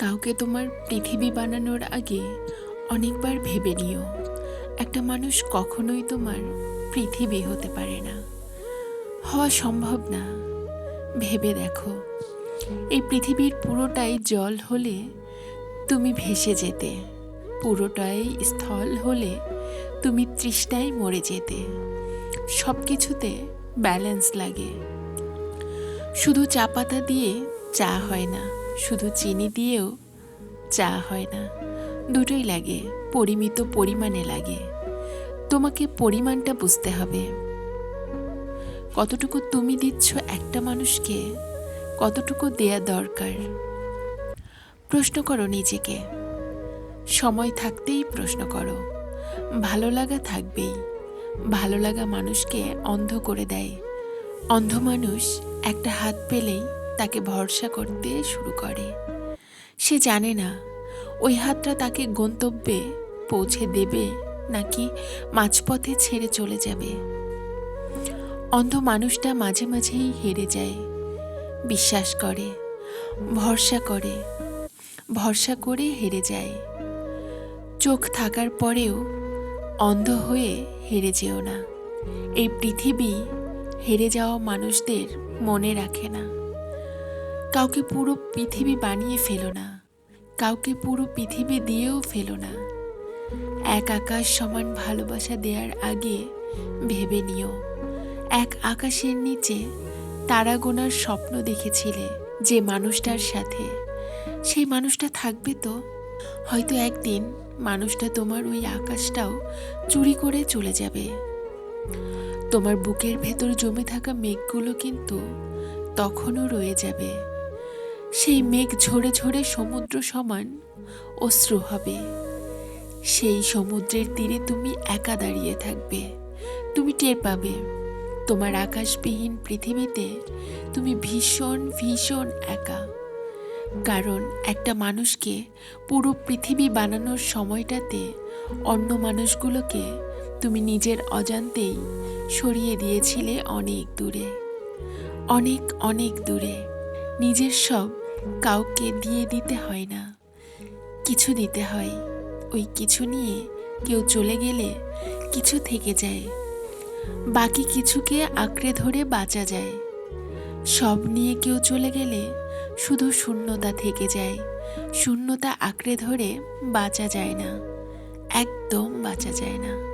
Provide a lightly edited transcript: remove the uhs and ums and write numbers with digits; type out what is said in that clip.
কাউকে তোমার পৃথিবী বানানোর আগে অনেকবার ভেবে নিও। একটা মানুষ কখনোই তোমার পৃথিবী হতে পারে না, হওয়া সম্ভব না। ভেবে দেখো, এই পৃথিবীর পুরোটাই জল হলে তুমি ভেসে যেতে, পুরোটাই স্থল হলে তুমি তৃষ্ণায় মরে যেতে। সব কিছুতে ব্যালেন্স লাগে। শুধু চা পাতা দিয়ে চা হয় না, শুধু চিনি দিয়েও চা হয় না। দুটোই লাগে, পরিমিত পরিমাণে লাগে। তোমাকে পরিমাণটা বুঝতে হবে। কতটুকু তুমি দিচ্ছ একটা মানুষকে, কতটুকু দেয়া দরকার। প্রশ্ন করো নিজেকে, সময় থাকতেই প্রশ্ন করো। ভালো লাগা থাকবেই। ভালো লাগা মানুষকে অন্ধ করে দেয়। অন্ধ মানুষ একটা হাত পেলেই তাকে ভরসা করতে শুরু করে। সে জানে না ওই হাতটা তাকে গন্তব্যে পৌঁছে দেবে নাকি মাঝপথে ছেড়ে চলে যাবে। অন্ধ মানুষটা মাঝে মাঝেই হেরে যায়। বিশ্বাস করে, ভরসা করে হেরে যায়। চোখ থাকার পরেও অন্ধ হয়ে হেরে যেও না। এই পৃথিবী হেরে যাওয়া মানুষদের মনে রাখে না। কাউকে পুরো পৃথিবী বানিয়ে ফেলো না, কাউকে পুরো পৃথিবী দিয়েও ফেলো না। এক আকাশ সমান ভালোবাসা দেওয়ার আগে ভেবে নিও, এক আকাশের নিচে তারা গোনার স্বপ্ন দেখেছিলে যে মানুষটার সাথে, সেই মানুষটা থাকবে তো? হয়তো একদিন মানুষটা তোমার ওই আকাশটাও চুরি করে চলে যাবে। তোমার বুকের ভেতর জমে থাকা মেঘগুলো কিন্তু তখনও রয়ে যাবে। সেই মেঘ ঝরে ঝরে সমুদ্র সমান অশ্রু হবে। সেই সমুদ্রের তীরে তুমি একা দাঁড়িয়ে থাকবে। তুমি টের পাবে তোমার আকাশবিহীন পৃথিবীতে তুমি ভীষণ ভীষণ একা। কারণ একটা মানুষকে পুরো পৃথিবী বানানোর সময়টাতে অন্য মানুষগুলোকে তুমি নিজের অজান্তেই সরিয়ে দিয়েছিলে অনেক দূরে, অনেক অনেক দূরে। নিজের সব কাউকে দিয়ে দিতে হয় না, কিছু দিতে হয়। ওই কিছু নিয়ে কেউ চলে গেলে কিছু থেকে যায়, বাকি কিছুকে আঁকড়ে ধরে বাঁচা যায়। সব নিয়ে কেউ চলে গেলে শুধু শূন্যতা থেকে যায়। শূন্যতা আঁকড়ে ধরে বাঁচা যায় না, একদম বাঁচা যায় না।